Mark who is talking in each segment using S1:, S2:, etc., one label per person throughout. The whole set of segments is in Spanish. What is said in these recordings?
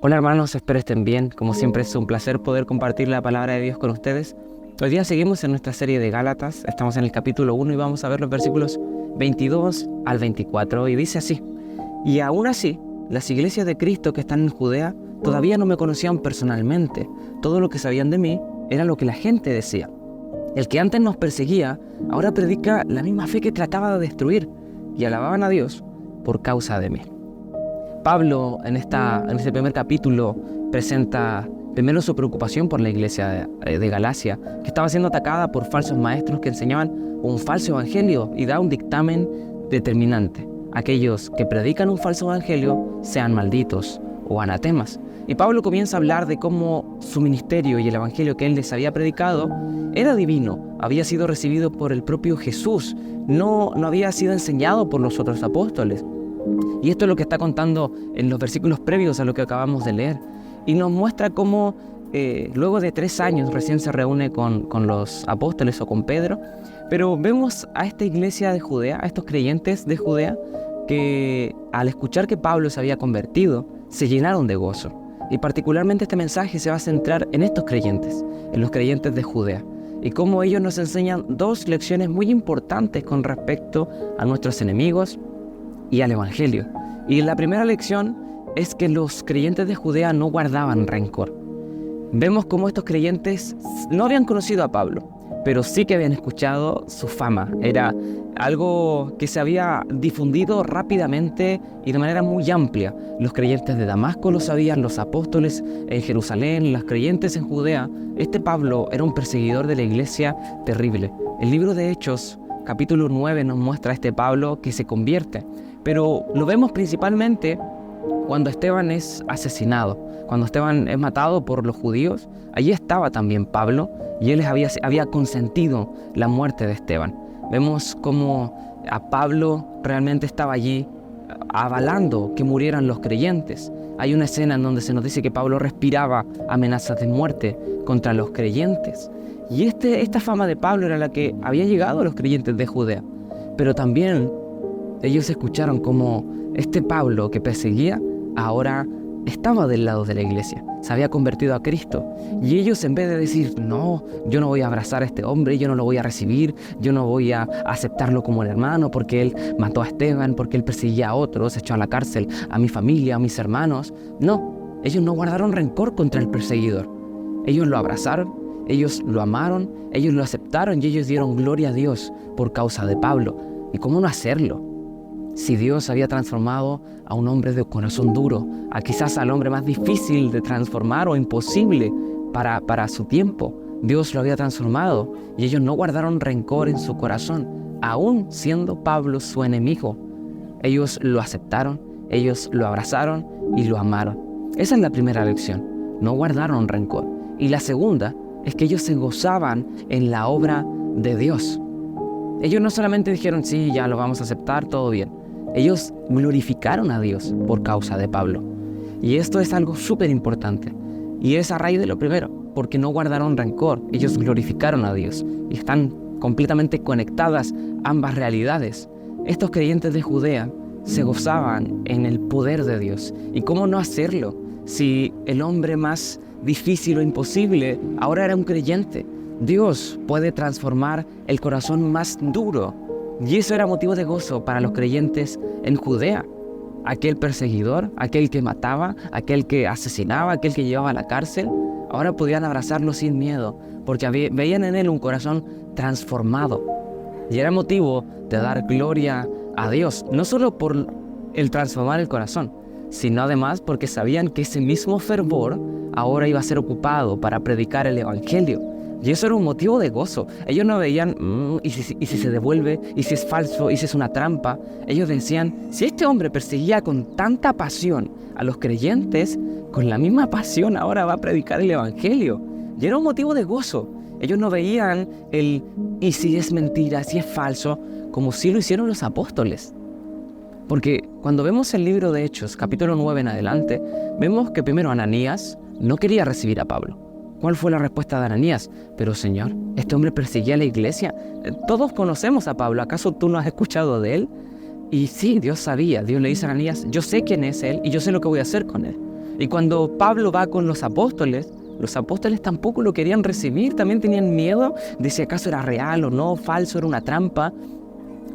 S1: Hola hermanos, espero estén bien. Como siempre es un placer poder compartir la palabra de Dios con ustedes. Hoy día seguimos en nuestra serie de Gálatas, estamos en el capítulo 1 y vamos a ver los versículos 22 al 24 y dice así: Y aún así, las iglesias de Cristo que están en Judea todavía no me conocían personalmente. Todo lo que sabían de mí era lo que la gente decía. El que antes nos perseguía, ahora predica la misma fe que trataba de destruir, y alababan a Dios por causa de mí. Pablo en este primer capítulo presenta primero su preocupación por la iglesia de Galacia, que estaba siendo atacada por falsos maestros que enseñaban un falso evangelio, y da un dictamen determinante: aquellos que predican un falso evangelio sean malditos o anatemas. Y Pablo comienza a hablar de cómo su ministerio y el evangelio que él les había predicado era divino, había sido recibido por el propio Jesús, no había sido enseñado por los otros apóstoles. Y esto es lo que está contando en los versículos previos a lo que acabamos de leer. Y nos muestra cómo luego de 3 años recién se reúne con los apóstoles o con Pedro. Pero vemos a esta iglesia de Judea, a estos creyentes de Judea, que al escuchar que Pablo se había convertido, se llenaron de gozo. Y particularmente este mensaje se va a centrar en estos creyentes, en los creyentes de Judea. Y cómo ellos nos enseñan 2 lecciones muy importantes con respecto a nuestros enemigos y al evangelio. Y la primera lección es que los creyentes de Judea no guardaban rencor. Vemos cómo estos creyentes no habían conocido a Pablo, pero sí que habían escuchado su fama. Era algo que se había difundido rápidamente y de manera muy amplia. Los creyentes de Damasco lo sabían, los apóstoles en Jerusalén, los creyentes en Judea. Este Pablo era un perseguidor de la iglesia terrible. El libro de Hechos, capítulo 9, nos muestra a este Pablo que se convierte. Pero lo vemos principalmente cuando Esteban es asesinado, cuando Esteban es matado por los judíos. Allí estaba también Pablo y él había consentido la muerte de Esteban. Vemos cómo a Pablo realmente estaba allí avalando que murieran los creyentes. Hay una escena en donde se nos dice que Pablo respiraba amenazas de muerte contra los creyentes. Y esta fama de Pablo era la que había llegado a los creyentes de Judea. Pero también ellos escucharon cómo este Pablo que perseguía ahora estaba del lado de la iglesia, se había convertido a Cristo. Y ellos, en vez de decir, no, yo no voy a abrazar a este hombre, yo no lo voy a recibir, yo no voy a aceptarlo como un hermano porque él mató a Esteban, porque él perseguía a otros, echó a la cárcel a mi familia, a mis hermanos. No, ellos no guardaron rencor contra el perseguidor. Ellos lo abrazaron, ellos lo amaron, ellos lo aceptaron y ellos dieron gloria a Dios por causa de Pablo. ¿Y cómo no hacerlo? Si Dios había transformado a un hombre de corazón duro, a quizás al hombre más difícil de transformar o imposible para su tiempo, Dios lo había transformado y ellos no guardaron rencor en su corazón, aún siendo Pablo su enemigo. Ellos lo aceptaron, ellos lo abrazaron y lo amaron. Esa es la primera lección, no guardaron rencor. Y la segunda es que ellos se gozaban en la obra de Dios. Ellos no solamente dijeron, sí, ya lo vamos a aceptar, todo bien. Ellos glorificaron a Dios por causa de Pablo. Y esto es algo súper importante. Y es a raíz de lo primero, porque no guardaron rencor. Ellos glorificaron a Dios. Y están completamente conectadas ambas realidades. Estos creyentes de Judea se gozaban en el poder de Dios. ¿Y cómo no hacerlo si el hombre más difícil o imposible ahora era un creyente? Dios puede transformar el corazón más duro. Y eso era motivo de gozo para los creyentes en Judea. Aquel perseguidor, aquel que mataba, aquel que asesinaba, aquel que llevaba a la cárcel, ahora podían abrazarlo sin miedo, porque veían en él un corazón transformado. Y era motivo de dar gloria a Dios, no solo por el transformar el corazón, sino además porque sabían que ese mismo fervor ahora iba a ser ocupado para predicar el evangelio. Y eso era un motivo de gozo. Ellos no veían, ¿y si se devuelve? ¿Y si es falso? ¿Y si es una trampa? Ellos decían, si este hombre perseguía con tanta pasión a los creyentes, con la misma pasión ahora va a predicar el evangelio. Y era un motivo de gozo. Ellos no veían ¿y si es mentira? ¿Si es falso? Como si lo hicieron los apóstoles. Porque cuando vemos el libro de Hechos, capítulo 9 en adelante, vemos que primero Ananías no quería recibir a Pablo. ¿Cuál fue la respuesta de Ananías? Pero Señor, este hombre perseguía a la iglesia. Todos conocemos a Pablo. ¿Acaso tú no has escuchado de él? Y sí, Dios sabía. Dios le dice a Ananías, yo sé quién es él y yo sé lo que voy a hacer con él. Y cuando Pablo va con los apóstoles tampoco lo querían recibir, también tenían miedo de si acaso era real o no, falso, era una trampa.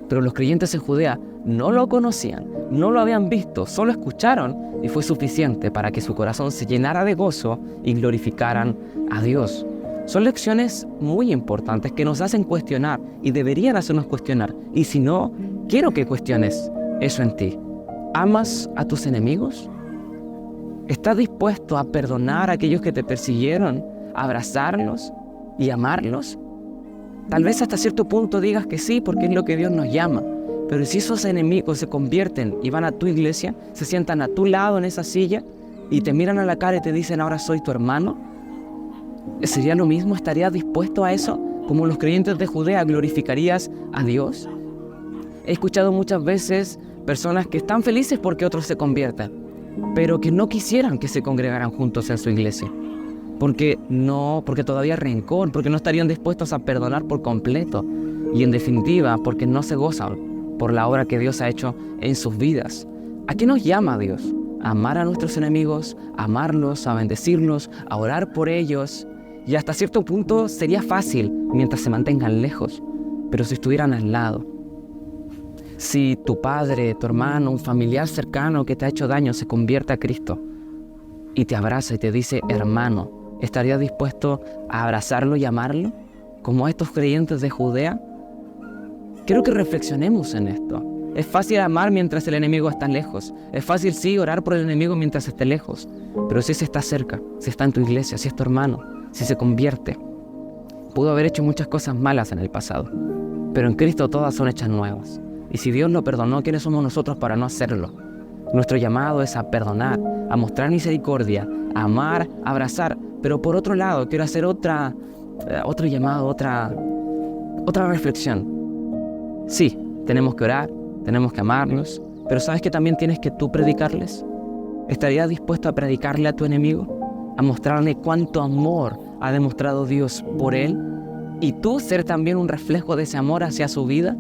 S1: Pero los creyentes en Judea no lo conocían, no lo habían visto, solo escucharon y fue suficiente para que su corazón se llenara de gozo y glorificaran a Dios. Son lecciones muy importantes que nos hacen cuestionar y deberían hacernos cuestionar. Y si no, quiero que cuestiones eso en ti. ¿Amas a tus enemigos? ¿Estás dispuesto a perdonar a aquellos que te persiguieron, a abrazarlos y amarlos? Tal vez hasta cierto punto digas que sí, porque es lo que Dios nos llama. Pero si esos enemigos se convierten y van a tu iglesia, se sientan a tu lado en esa silla y te miran a la cara y te dicen, ahora soy tu hermano, ¿sería lo mismo? ¿Estarías dispuesto a eso? Como los creyentes de Judea, ¿glorificarías a Dios? He escuchado muchas veces personas que están felices porque otros se convierten, pero que no quisieran que se congregaran juntos en su iglesia. Porque todavía hay rencor, porque no estarían dispuestos a perdonar por completo. Y en definitiva, porque no se gozan por la obra que Dios ha hecho en sus vidas. ¿A qué nos llama Dios? A amar a nuestros enemigos, a amarlos, a bendecirlos, a orar por ellos. Y hasta cierto punto sería fácil mientras se mantengan lejos, pero si estuvieran al lado. Si tu padre, tu hermano, un familiar cercano que te ha hecho daño se convierte a Cristo y te abraza y te dice, hermano, ¿estarías dispuesto a abrazarlo y amarlo? Como estos creyentes de Judea. Quiero que reflexionemos en esto. Es fácil amar mientras el enemigo está lejos. Es fácil, sí, orar por el enemigo mientras esté lejos. Pero si se está cerca, si está en tu iglesia, si es tu hermano, si se convierte. Pudo haber hecho muchas cosas malas en el pasado, pero en Cristo todas son hechas nuevas. Y si Dios lo perdonó, ¿quiénes somos nosotros para no hacerlo? Nuestro llamado es a perdonar, a mostrar misericordia, a amar, a abrazar. Pero por otro lado, quiero hacer otro llamado, otra reflexión. Sí, tenemos que orar, tenemos que amarnos, pero ¿sabes que también tienes que tú predicarles? ¿Estarías dispuesto a predicarle a tu enemigo? ¿A mostrarle cuánto amor ha demostrado Dios por él? ¿Y tú ser también un reflejo de ese amor hacia su vida?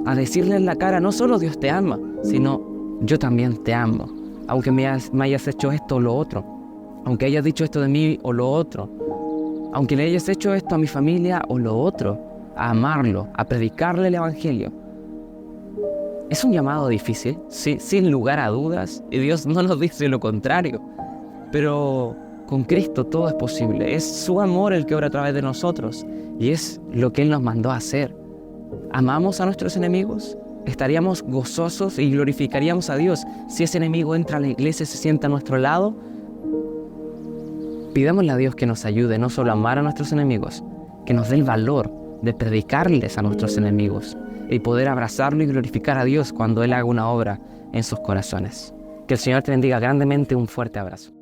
S1: A decirle en la cara, no solo Dios te ama, sino yo también te amo, aunque me hayas hecho esto o lo otro, aunque hayas dicho esto de mí o lo otro, aunque le hayas hecho esto a mi familia o lo otro, a amarlo, a predicarle el evangelio. Es un llamado difícil, sí, sin lugar a dudas, y Dios no nos dice lo contrario, pero con Cristo todo es posible. Es su amor el que obra a través de nosotros, y es lo que Él nos mandó a hacer. ¿Amamos a nuestros enemigos? ¿Estaríamos gozosos y glorificaríamos a Dios si ese enemigo entra a la iglesia y se sienta a nuestro lado? Pidámosle a Dios que nos ayude no solo a amar a nuestros enemigos, que nos dé el valor de predicarles a nuestros enemigos y poder abrazarlo y glorificar a Dios cuando Él haga una obra en sus corazones. Que el Señor te bendiga grandemente. Un fuerte abrazo.